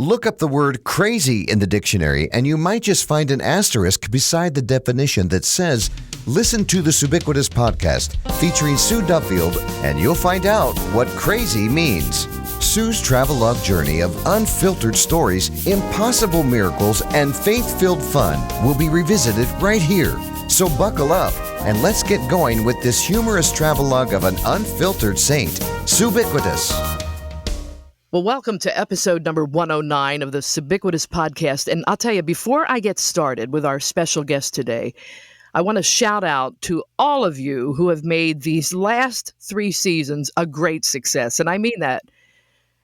Look up the word crazy in the dictionary and you might just find an asterisk beside the definition that says, listen to the Subiquitous podcast featuring Sue Duffield and you'll find out what crazy means. Sue's travelogue journey of unfiltered stories, impossible miracles, and faith-filled fun will be revisited right here. So buckle up and let's get going with this humorous travelogue of an unfiltered saint, Subiquitous. Well, welcome to episode number 109 of the Subiquitous podcast. And I'll tell you, before I get started with our special guest today, I want to shout out to all of you who have made these last 3 seasons a great success. And I mean that.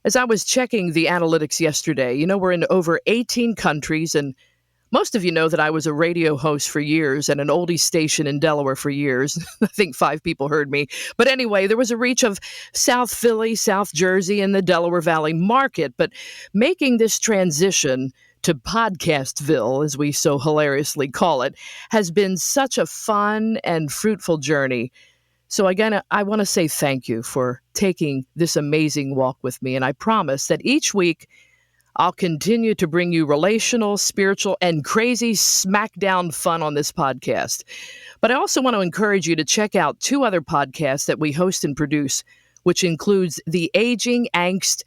As I was checking the analytics yesterday, we're in over 18 countries, and most of you know that I was a radio host for years at an oldie station in Delaware for years. I think 5 people heard me. But anyway, there was a reach of South Philly, South Jersey, and the Delaware Valley market. But making this transition to Podcastville, as we so hilariously call it, has been such a fun and fruitful journey. So again, I want to say thank you for taking this amazing walk with me. And I promise that each week, I'll continue to bring you relational, spiritual, and crazy smackdown fun on this podcast. But I also want to encourage you to check out 2 other podcasts that we host and produce, which includes the Aging, Angst,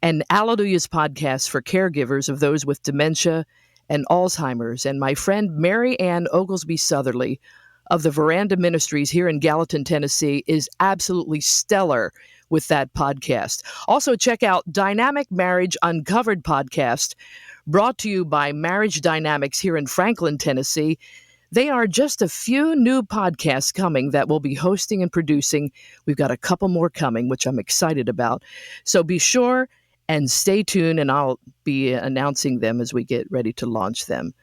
and Alleluia's podcast for caregivers of those with dementia and Alzheimer's. And my friend Mary Ann Oglesby Southerly of the Veranda Ministries here in Gallatin, Tennessee, is absolutely stellar with that podcast. Also, check out Dynamic Marriage Uncovered podcast, brought to you by Marriage Dynamics here in Franklin, Tennessee. They are just a few new podcasts coming that we'll be hosting and producing. We've got a couple more coming, which I'm excited about. So be sure and stay tuned, and I'll be announcing them as we get ready to launch them.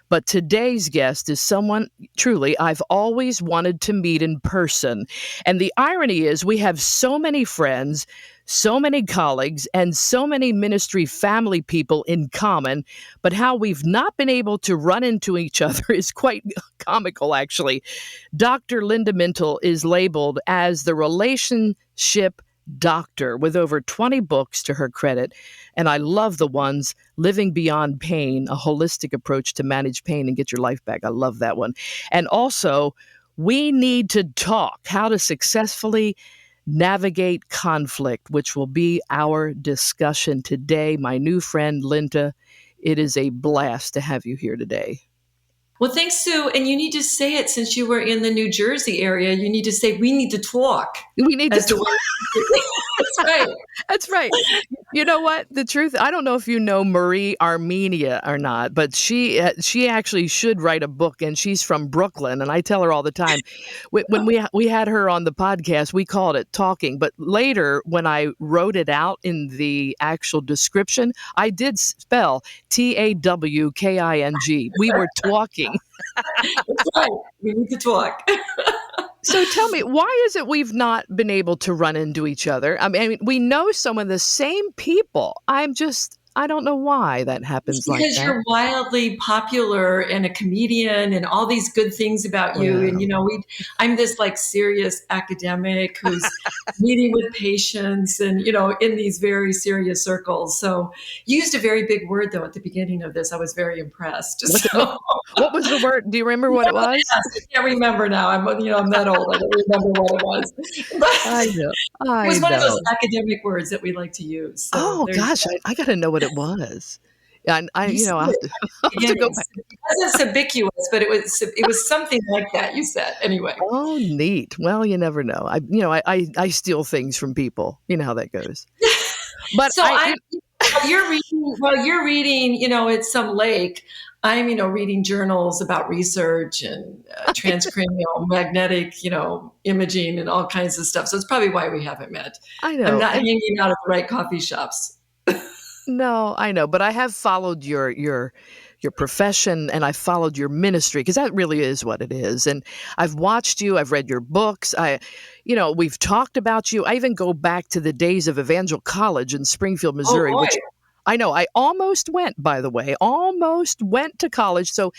But today's guest is someone, truly, I've always wanted to meet in person. And the irony is we have so many friends, so many colleagues, and so many ministry family people in common, but how we've not been able to run into each other is quite comical, actually. Dr. Linda Mintle is labeled as the relationship doctor with over 20 books to her credit. And I love the ones Living Beyond Pain, a holistic approach to manage pain and get your life back. I love that one. And also, We Need to Talk, how to successfully navigate conflict, which will be our discussion today. My new friend, Linda, it is a blast to have you here today. Well, thanks, Sue. And you need to say it since you were in the New Jersey area. You need to say, we need to talk. We need to talk. That's right. That's right. You know what? The truth, I don't know if you know Marie Armenia or not, but she actually should write a book, and she's from Brooklyn. And I tell her all the time, when we had her on the podcast, we called it Talking. But later, when I wrote it out in the actual description, I did spell TAWKING. We were talking. That's right. We need to talk. So tell me, why is it we've not been able to run into each other? I mean, we know some of the same people. I don't know why that happens like that. Because you're wildly popular and a comedian and all these good things about you. Wow. And, I'm this serious academic who's meeting with patients and, in these very serious circles. So you used a very big word, though, at the beginning of this. I was very impressed. What was the word? Do you remember what it was? I can't remember now. I'm that old. I don't remember what it was. But I know. It was one of those academic words that we like to use. So gosh, I got to know what it was. And I have to go back. It wasn't ubiquitous, but it was something like that. You said anyway. Oh, neat. Well, you never know. I steal things from people. You know how that goes. But so you're reading. At some lake. I'm, reading journals about research and transcranial magnetic, imaging and all kinds of stuff. So it's probably why we haven't met. I know. I'm not hanging out at the right coffee shops. No, I know, but I have followed your profession and I've followed your ministry because that really is what it is. And I've watched you, I've read your books. We've talked about you. I even go back to the days of Evangel College in Springfield, Missouri, which I know I almost went, by the way, to college. So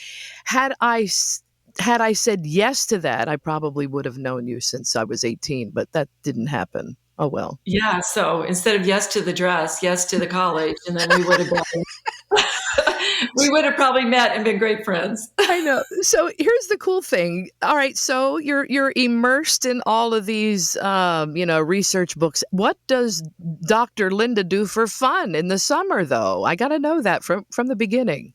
had I said yes to that, I probably would have known you since I was 18, but that didn't happen. Oh, well. Yeah, so instead of yes to the dress, yes to the college, and then we would have been we would have probably met and been great friends. I know. So here's the cool thing. All right, so you're immersed in all of these, research books. What does Dr. Linda do for fun in the summer, though? I got to know that from the beginning.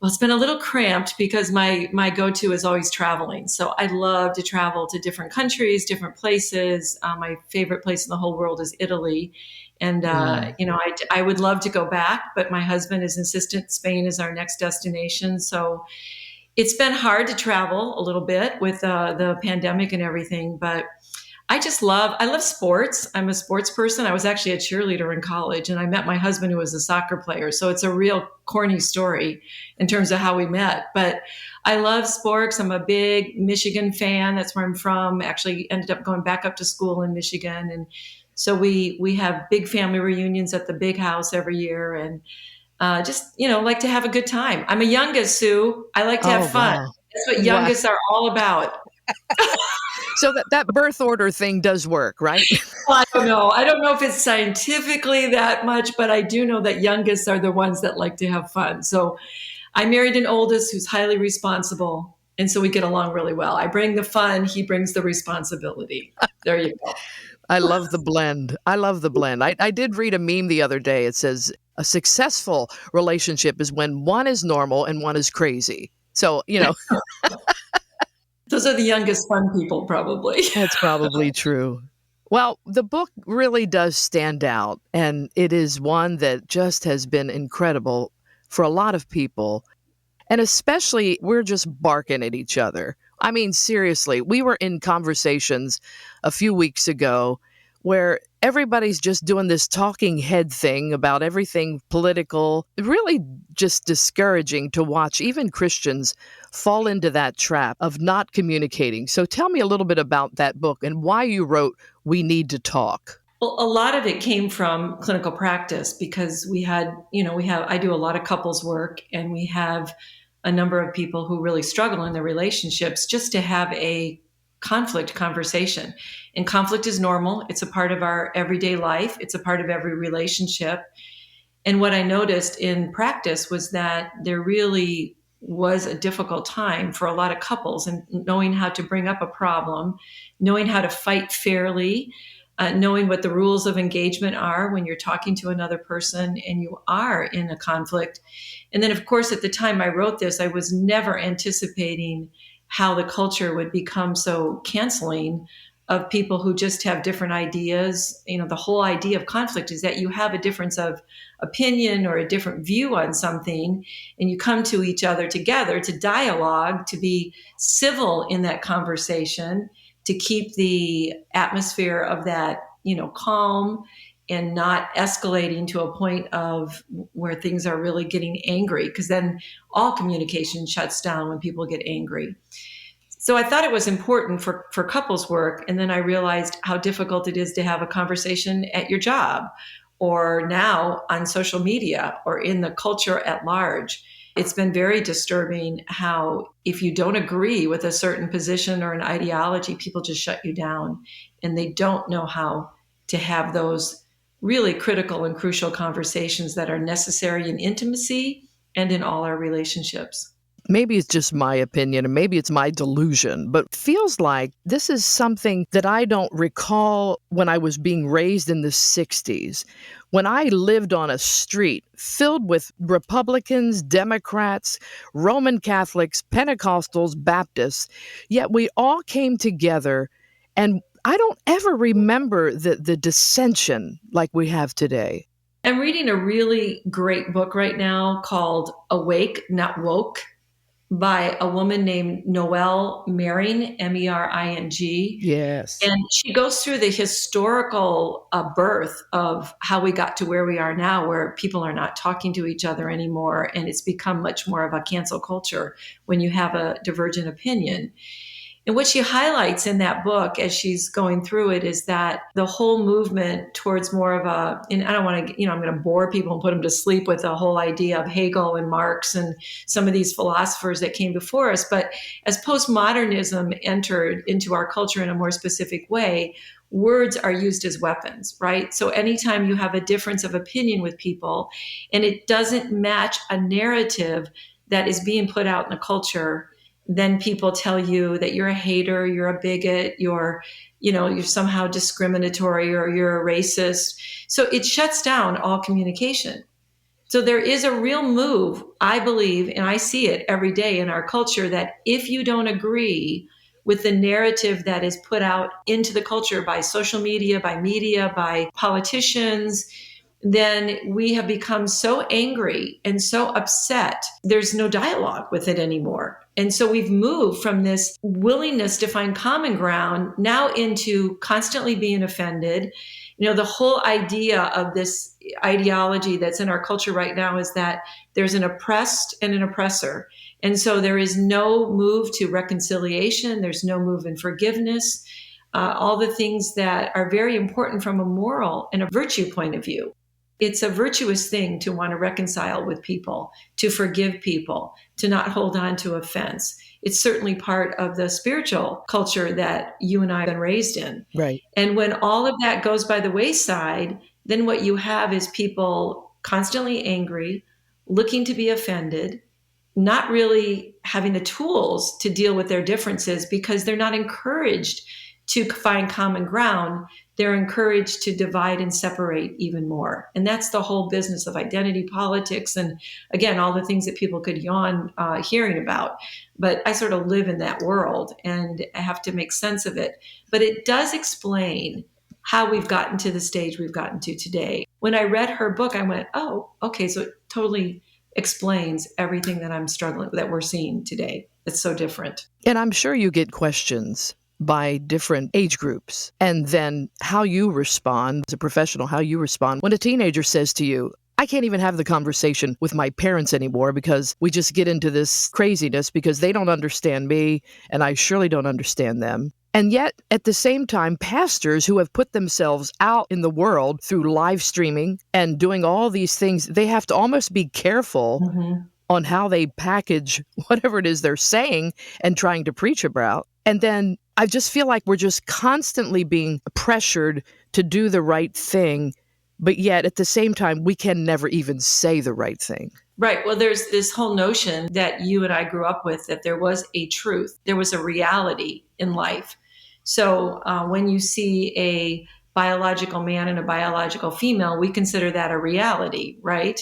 Well, it's been a little cramped because my go-to is always traveling. So I love to travel to different countries, different places. My favorite place in the whole world is Italy. And, Mm. I would love to go back, but my husband is insistent Spain is our next destination. So it's been hard to travel a little bit with the pandemic and everything, but I love sports. I'm a sports person. I was actually a cheerleader in college, and I met my husband who was a soccer player. So it's a real corny story in terms of how we met. But I love sports. I'm a big Michigan fan. That's where I'm from. Actually ended up going back up to school in Michigan. And so we have big family reunions at the big house every year, and like to have a good time. I'm a youngest, Sue. I like to have Oh, fun. wow. That's what Wow. youngest are all about. So that birth order thing does work, right? Well, I don't know. I don't know if it's scientifically that much, but I do know that youngest are the ones that like to have fun. So I married an oldest who's highly responsible. And so we get along really well. I bring the fun, he brings the responsibility. There you go. I love the blend. I love the blend. I did read a meme the other day. It says a successful relationship is when one is normal and one is crazy. So, Those are the youngest fun people, probably. that's probably true. Well, the book really does stand out, and it is one that just has been incredible for a lot of people. And especially, we're just barking at each other. I mean, seriously, we were in conversations a few weeks ago where everybody's just doing this talking head thing about everything political. Really just discouraging to watch even Christians fall into that trap of not communicating. So tell me a little bit about that book and why you wrote We Need to Talk. Well, a lot of it came from clinical practice because I do a lot of couples work, and we have a number of people who really struggle in their relationships just to have a conflict conversation. And conflict is normal. It's a part of our everyday life. It's a part of every relationship. And what I noticed in practice was that there really was a difficult time for a lot of couples and knowing how to bring up a problem, knowing how to fight fairly, knowing what the rules of engagement are when you're talking to another person and you are in a conflict. And then, of course, at the time I wrote this, I was never anticipating how the culture would become so canceling of people who just have different ideas. The whole idea of conflict is that you have a difference of opinion or a different view on something, and you come to each other together to dialogue, to be civil in that conversation, to keep the atmosphere of that, calm and not escalating to a point of where things are really getting angry, because then all communication shuts down when people get angry. So I thought it was important for couples work. And then I realized how difficult it is to have a conversation at your job or now on social media or in the culture at large. It's been very disturbing how if you don't agree with a certain position or an ideology, people just shut you down and they don't know how to have those really critical and crucial conversations that are necessary in intimacy and in all our relationships. Maybe it's just my opinion and maybe it's my delusion, but it feels like this is something that I don't recall when I was being raised in the 60s, when I lived on a street filled with Republicans, Democrats, Roman Catholics, Pentecostals, Baptists, yet we all came together, and I don't ever remember the dissension like we have today. I'm reading a really great book right now called Awake, Not Woke, by a woman named Noelle Marin, Mering. Yes. And she goes through the historical birth of how we got to where we are now, where people are not talking to each other anymore. And it's become much more of a cancel culture when you have a divergent opinion. And what she highlights in that book as she's going through it is that the whole movement towards more of and I don't want to, I'm going to bore people and put them to sleep with the whole idea of Hegel and Marx and some of these philosophers that came before us. But as postmodernism entered into our culture in a more specific way, words are used as weapons, right? So anytime you have a difference of opinion with people and it doesn't match a narrative that is being put out in the culture, then people tell you that you're a hater, you're a bigot, you're somehow discriminatory or you're a racist. So it shuts down all communication. So there is a real move, I believe, and I see it every day in our culture, that if you don't agree with the narrative that is put out into the culture by social media, by politicians, then we have become so angry and so upset. There's no dialogue with it anymore. And so we've moved from this willingness to find common ground now into constantly being offended. The whole idea of this ideology that's in our culture right now is that there's an oppressed and an oppressor. And so there is no move to reconciliation. There's no move in forgiveness, all the things that are very important from a moral and a virtue point of view. It's a virtuous thing to want to reconcile with people, to forgive people, to not hold on to offense. It's certainly part of the spiritual culture that you and I have been raised in. Right. And when all of that goes by the wayside, then what you have is people constantly angry, looking to be offended, not really having the tools to deal with their differences because they're not encouraged to find common ground. They're encouraged to divide and separate even more. And that's the whole business of identity politics. And again, all the things that people could yawn hearing about. But I sort of live in that world and I have to make sense of it. But it does explain how we've gotten to the stage we've gotten to today. When I read her book, I went, oh, okay, so it totally explains everything that I'm struggling with, that we're seeing today. It's so different. And I'm sure you get questions by different age groups, and then how you respond as a professional, how you respond when a teenager says to you, I can't even have the conversation with my parents anymore because we just get into this craziness because they don't understand me and I surely don't understand them. And yet, at the same time, pastors who have put themselves out in the world through live streaming and doing all these things, they have to almost be careful on how they package whatever it is they're saying and trying to preach about. And then I just feel like we're just constantly being pressured to do the right thing, but yet at the same time, we can never even say the right thing. Right. Well, there's this whole notion that you and I grew up with, that there was a truth, there was a reality in life. So when you see a biological man and a biological female, we consider that a reality, right?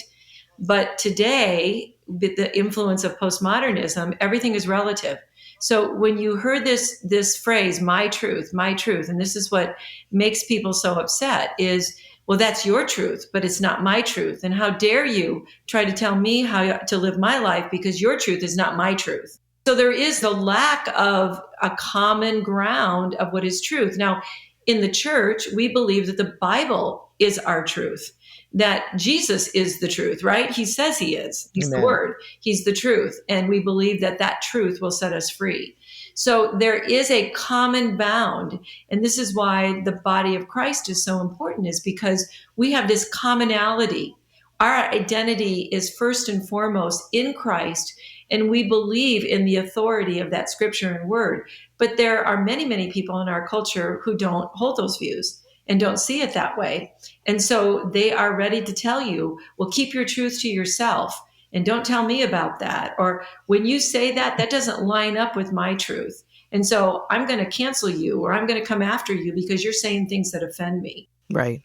But today, with the influence of postmodernism, everything is relative. So when you heard this phrase, my truth, and this is what makes people so upset is, well, that's your truth, but it's not my truth. And how dare you try to tell me how to live my life because your truth is not my truth. So there is the lack of a common ground of what is truth. Now, in the church, we believe that the Bible is our truth, that Jesus is the truth, right? He says he is. He's Amen. the word. He's the truth. And we believe that that truth will set us free. So there is a common bound. And this is why the body of Christ is so important, is because we have this commonality. Our identity is first and foremost in Christ, and we believe in the authority of that scripture and word. But there are many, many people in our culture who don't hold those views and don't see it that way. And so they are ready to tell you, well, keep your truth to yourself and don't tell me about that. Or when you say that, that doesn't line up with my truth. And so I'm going to cancel you, or I'm going to come after you because you're saying things that offend me. Right.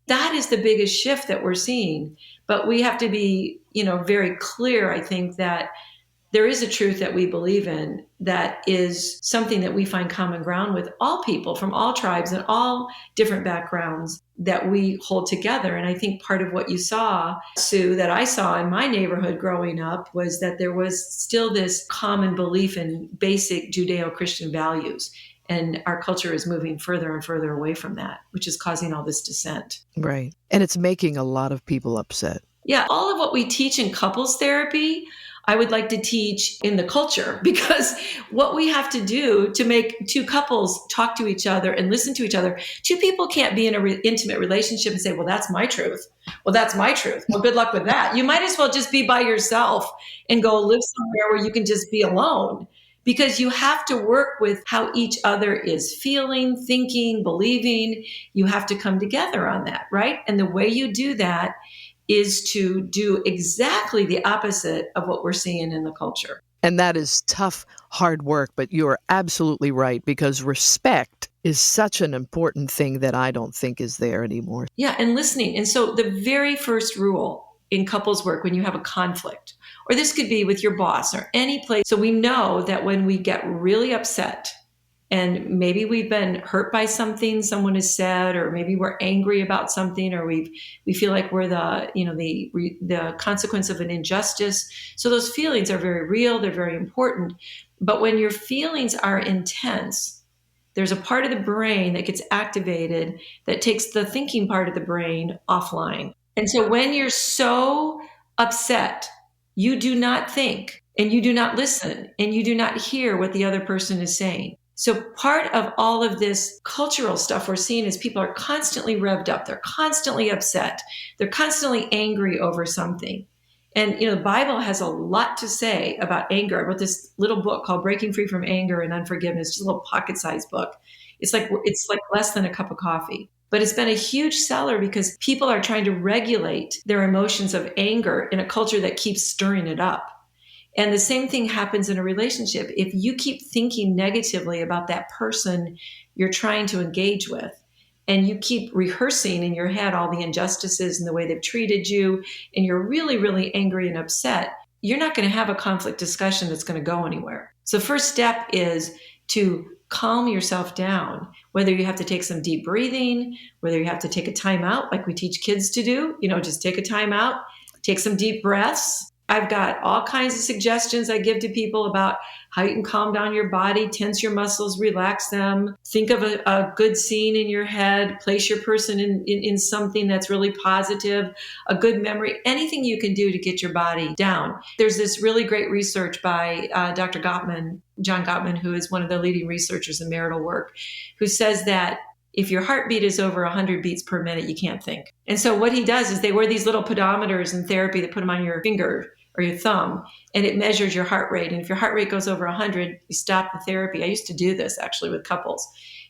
That is the biggest shift that we're seeing. But we have to be, very clear, I think, that there is a truth that we believe in that is something that we find common ground with all people from all tribes and all different backgrounds that we hold together. And I think part of what you saw, Sue, that I saw in my neighborhood growing up was that there was still this common belief in basic Judeo-Christian values. And our culture is moving further and further away from that, which is causing all this dissent. Right. And it's making a lot of people upset. Yeah, all of what we teach in couples therapy, I would like to teach in the culture, because what we have to do to make two couples talk to each other and listen to each other, two people can't be in an intimate relationship and say, well, that's my truth. Well, that's my truth. Well, good luck with that. You might as well just be by yourself and go live somewhere where you can just be alone, because you have to work with how each other is feeling, thinking, believing. You have to come together on that, right? And the way you do that is to do exactly the opposite of what we're seeing in the culture. And that is tough, hard work, but you're absolutely right, because respect is such an important thing that I don't think is there anymore. Yeah, and listening. And so the very first rule in couples work when you have a conflict, or this could be with your boss or any place. So we know that when we get really upset and maybe we've been hurt by something someone has said, or maybe we're angry about something, or we feel like we're the consequence of an injustice. So those feelings are very real, they're very important. But when your feelings are intense, there's a part of the brain that gets activated that takes the thinking part of the brain offline. And so when you're so upset, you do not think, and you do not listen, and you do not hear what the other person is saying. So part of all of this cultural stuff we're seeing is people are constantly revved up. They're constantly upset. They're constantly angry over something. And, the Bible has a lot to say about anger. I wrote this little book called Breaking Free from Anger and Unforgiveness, just a little pocket-sized book. It's like less than a cup of coffee. But it's been a huge seller because people are trying to regulate their emotions of anger in a culture that keeps stirring it up. And the same thing happens in a relationship. If you keep thinking negatively about that person you're trying to engage with, and you keep rehearsing in your head all the injustices and the way they've treated you, and you're really, really angry and upset, you're not going to have a conflict discussion that's going to go anywhere. So first step is to calm yourself down, whether you have to take some deep breathing, whether you have to take a time out like we teach kids to do, just take a time out, take some deep breaths. I've got all kinds of suggestions I give to people about how you can calm down your body, tense your muscles, relax them. Think of a good scene in your head, place your person in something that's really positive, a good memory, anything you can do to get your body down. There's this really great research by Dr. John Gottman, who is one of the leading researchers in marital work, who says that if your heartbeat is over 100 beats per minute, you can't think. And so what he does is they wear these little pedometers in therapy that put them on your finger or your thumb, and it measures your heart rate. And if your heart rate goes over 100, you stop the therapy. I used to do this actually with couples.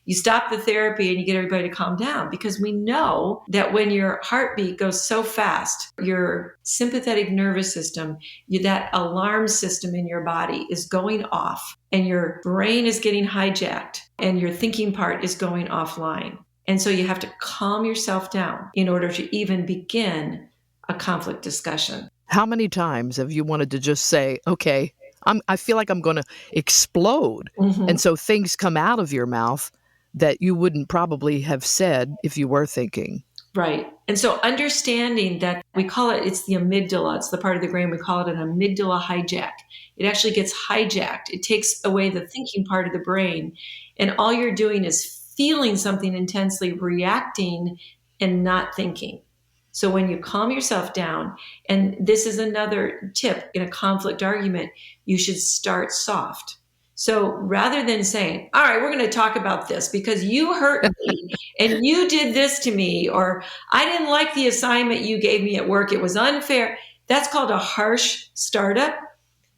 You stop the therapy and you get everybody to calm down, because we know that when your heartbeat goes so fast, your sympathetic nervous system, that alarm system in your body is going off, and your brain is getting hijacked, and your thinking part is going offline. And so you have to calm yourself down in order to even begin a conflict discussion. How many times have you wanted to just say, okay, I feel like I'm going to explode. Mm-hmm. And so things come out of your mouth that you wouldn't probably have said if you were thinking. Right. And so understanding that it's the amygdala, it's the part of the brain, we call it an amygdala hijack. It actually gets hijacked. It takes away the thinking part of the brain. And all you're doing is feeling something intensely, reacting and not thinking. So when you calm yourself down, and this is another tip in a conflict argument, you should start soft. So rather than saying, all right, we're going to talk about this because you hurt me and you did this to me, or I didn't like the assignment you gave me at work, it was unfair. That's called a harsh startup.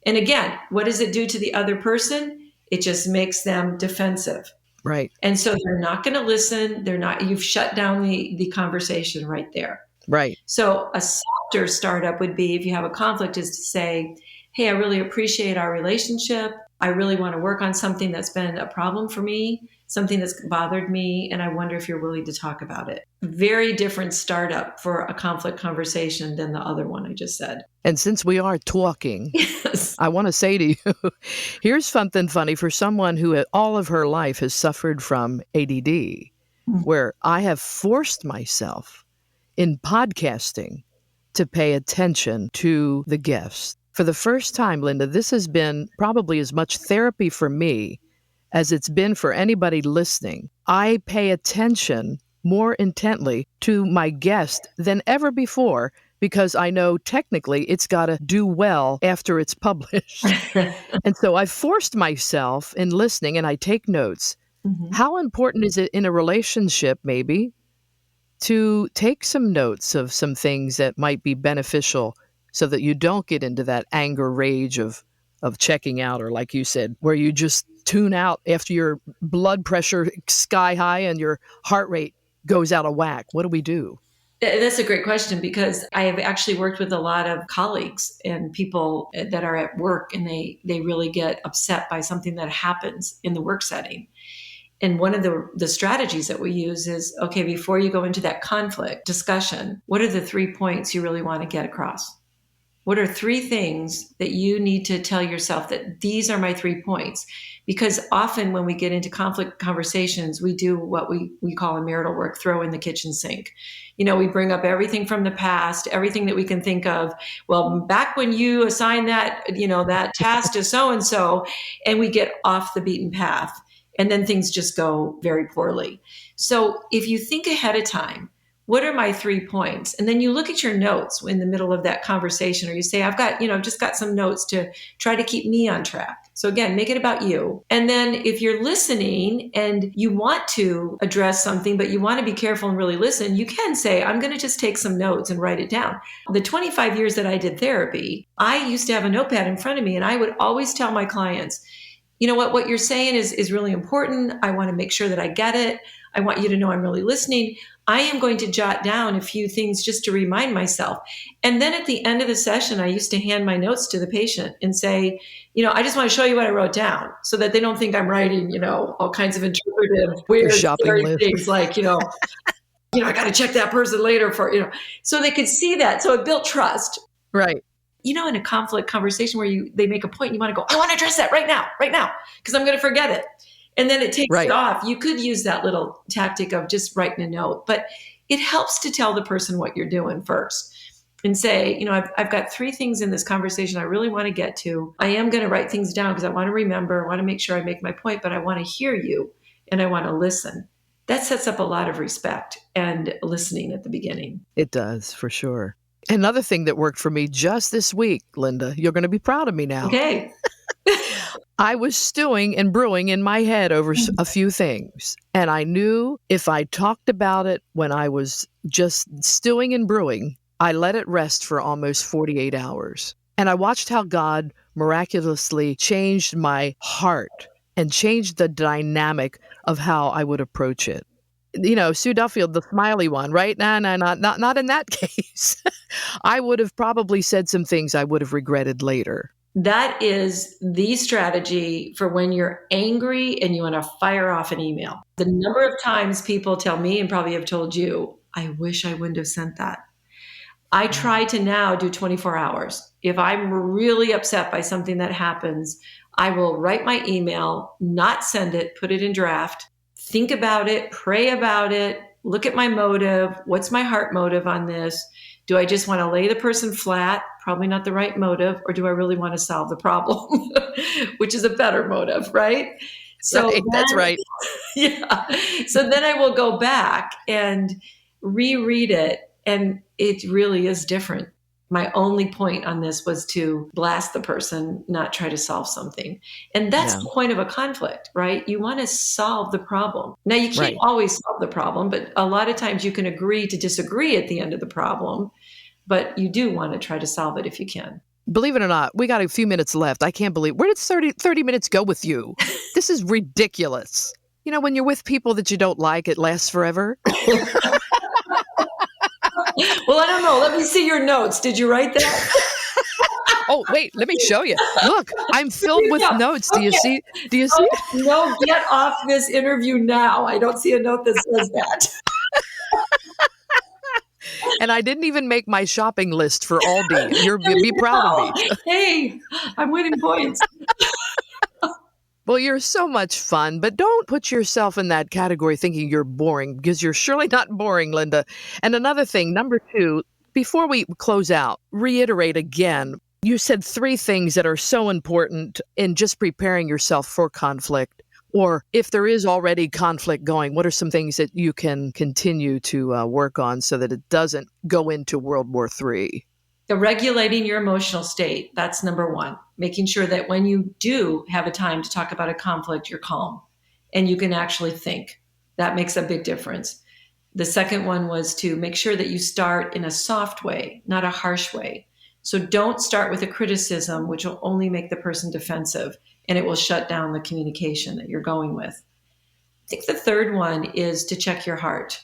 And again, what does it do to the other person? It just makes them defensive. Right. And so they're not going to listen. You've shut down the conversation right there. Right. So a softer startup would be, if you have a conflict, is to say, hey, I really appreciate our relationship. I really want to work on something that's been a problem for me, something that's bothered me, and I wonder if you're willing to talk about it. Very different startup for a conflict conversation than the other one I just said. And since we are talking, Yes. I want to say to you, here's something funny for someone who all of her life has suffered from ADD, where I have forced myself in podcasting to pay attention to the guests. For the first time, Linda, this has been probably as much therapy for me as it's been for anybody listening. I pay attention more intently to my guest than ever before, because I know technically it's got to do well after it's published. And so I've forced myself in listening, and I take notes. Mm-hmm. How important is it in a relationship, maybe, to take some notes of some things that might be beneficial so that you don't get into that anger rage of of checking out, or like you said, where you just tune out after your blood pressure sky high and your heart rate goes out of whack? What do we do? That's a great question, because I have actually worked with a lot of colleagues and people that are at work, and they really get upset by something that happens in the work setting. And one of the strategies that we use is, okay, before you go into that conflict discussion, what are the 3 points you really want to get across? What are 3 things that you need to tell yourself that these are my 3 points? Because often when we get into conflict conversations, we do what we call in marital work, throw in the kitchen sink. We bring up everything from the past, everything that we can think of. Well, back when you assigned that task to so-and-so, and we get off the beaten path. And then things just go very poorly. So if you think ahead of time, what are my 3 points? And then you look at your notes in the middle of that conversation, or you say, I've just got some notes to try to keep me on track. So again, make it about you. And then if you're listening and you want to address something, but you want to be careful and really listen, you can say, I'm going to just take some notes and write it down. The 25 years that I did therapy, I used to have a notepad in front of me, and I would always tell my clients, you know what you're saying is really important. I want to make sure that I get it. I want you to know I'm really listening. I am going to jot down a few things just to remind myself. And then at the end of the session, I used to hand my notes to the patient and say, I just want to show you what I wrote down, so that they don't think I'm writing, all kinds of interpretive, weird, shopping list. things like, I got to check that person later so they could see that. So it built trust. Right. In a conflict conversation where they make a point and you want to go, I want to address that right now, because I'm going to forget it. And then it takes it off. You could use that little tactic of just writing a note, but it helps to tell the person what you're doing first and say, I've got 3 things in this conversation I really want to get to. I am going to write things down because I want to remember, I want to make sure I make my point, but I want to hear you and I want to listen. That sets up a lot of respect and listening at the beginning. It does, for sure. Another thing that worked for me just this week, Linda, you're going to be proud of me now. Okay. I was stewing and brewing in my head over a few things. And I knew if I talked about it when I was just stewing and brewing, I let it rest for almost 48 hours. And I watched how God miraculously changed my heart and changed the dynamic of how I would approach it. Sue Duffield, the smiley one, right? No, not in that case. I would have probably said some things I would have regretted later. That is the strategy for when you're angry and you want to fire off an email. The number of times people tell me, and probably have told you, I wish I wouldn't have sent that. I try to now do 24 hours. If I'm really upset by something that happens, I will write my email, not send it, put it in draft, think about it, pray about it, look at my motive. What's my heart motive on this? Do I just want to lay the person flat? Probably not the right motive. Or do I really want to solve the problem? Which is a better motive, right? So right, that's right. Yeah. So then I will go back and reread it. And it really is different. My only point on this was to blast the person, not try to solve something. And that's the point of a conflict, right? You want to solve the problem. Now, you can't always solve the problem, but a lot of times you can agree to disagree at the end of the problem, but you do want to try to solve it if you can. Believe it or not, we got a few minutes left. I can't believe, where did 30 minutes go with you? This is ridiculous. When you're with people that you don't like, it lasts forever. Well, I don't know. Let me see your notes. Did you write that? Oh, wait, let me show you. Look, I'm filled with notes. Do you see? No, get off this interview now. I don't see a note that says that. And I didn't even make my shopping list for Aldi. You'll be proud of me. Hey, I'm winning points. Well, you're so much fun, but don't put yourself in that category thinking you're boring, because you're surely not boring, Linda. And another thing, number 2, before we close out, reiterate again, you said 3 things that are so important in just preparing yourself for conflict. Or if there is already conflict going, what are some things that you can continue to work on so that it doesn't go into World War III? Regulating your emotional state. That's number 1. Making sure that when you do have a time to talk about a conflict, you're calm and you can actually think. That makes a big difference. The second one was to make sure that you start in a soft way, not a harsh way. So don't start with a criticism, which will only make the person defensive, and it will shut down the communication that you're going with. I think the third one is to check your heart.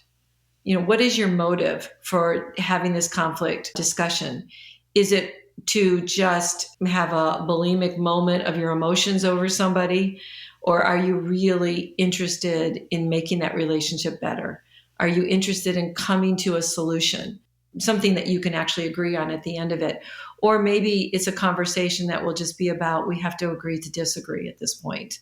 What is your motive for having this conflict discussion? Is it to just have a bulimic moment of your emotions over somebody? Or are you really interested in making that relationship better? Are you interested in coming to a solution, something that you can actually agree on at the end of it? Or maybe it's a conversation that will just be about, we have to agree to disagree at this point.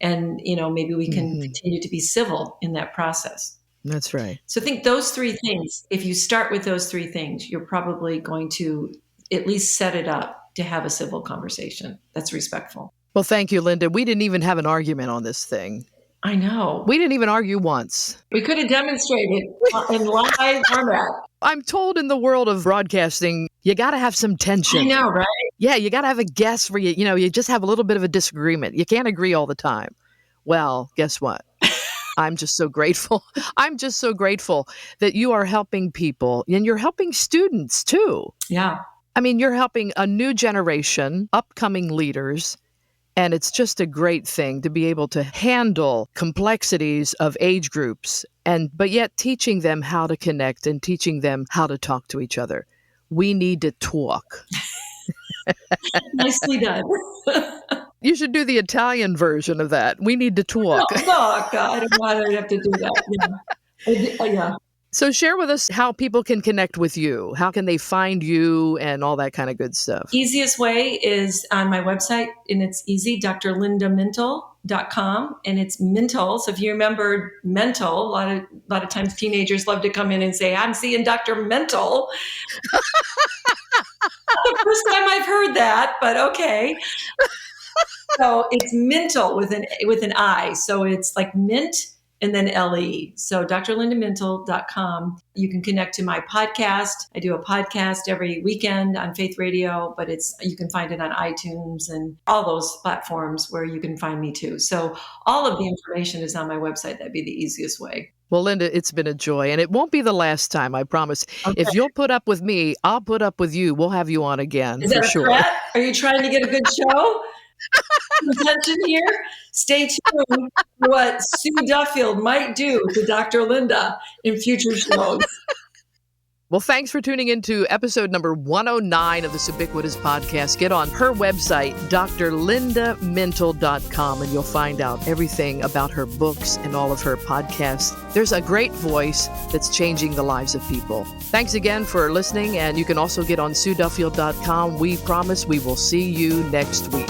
And, maybe we can continue to be civil in that process. That's right. So I think those three things, if you start with those three things, you're probably going to at least set it up to have a civil conversation that's respectful. Well, thank you, Linda. We didn't even have an argument on this thing. I know. We didn't even argue once. We could have demonstrated in live format. I'm told in the world of broadcasting, you got to have some tension. I know, right? Yeah, you got to have a guess where you just have a little bit of a disagreement. You can't agree all the time. Well, guess what? I'm just so grateful. I'm just so grateful that you are helping people, and you're helping students too. Yeah. I mean, you're helping a new generation, upcoming leaders, and it's just a great thing to be able to handle complexities of age groups, but yet teaching them how to connect and teaching them how to talk to each other. We need to talk. Nicely done. You should do the Italian version of that. We need to talk. Oh, God, I don't know why I have to do that. Yeah. So share with us how people can connect with you. How can they find you and all that kind of good stuff? Easiest way is on my website, and it's easy, drlindamintle.com, and it's Mintle. So if you remember mental, a lot of times teenagers love to come in and say, I'm seeing Dr. Mental. Not the first time I've heard that, but okay. So it's Mintle with an I. So it's like mint and then LE. So drlindamintle.com. You can connect to my podcast. I do a podcast every weekend on Faith Radio, but you can find it on iTunes and all those platforms where you can find me too. So all of the information is on my website. That'd be the easiest way. Well, Linda, it's been a joy, and it won't be the last time, I promise. Okay. If you'll put up with me, I'll put up with you. We'll have you on again. Is that a threat? Are you trying to get a good show? Attention here. Stay tuned for what Sue Duffield might do to Dr. Linda in future shows. Well, thanks for tuning into episode number 109 of the Subiquitous Podcast. Get on her website, drlindamintle.com, and you'll find out everything about her books and all of her podcasts. There's a great voice that's changing the lives of people. Thanks again for listening, and you can also get on SueDuffield.com. We promise we will see you next week.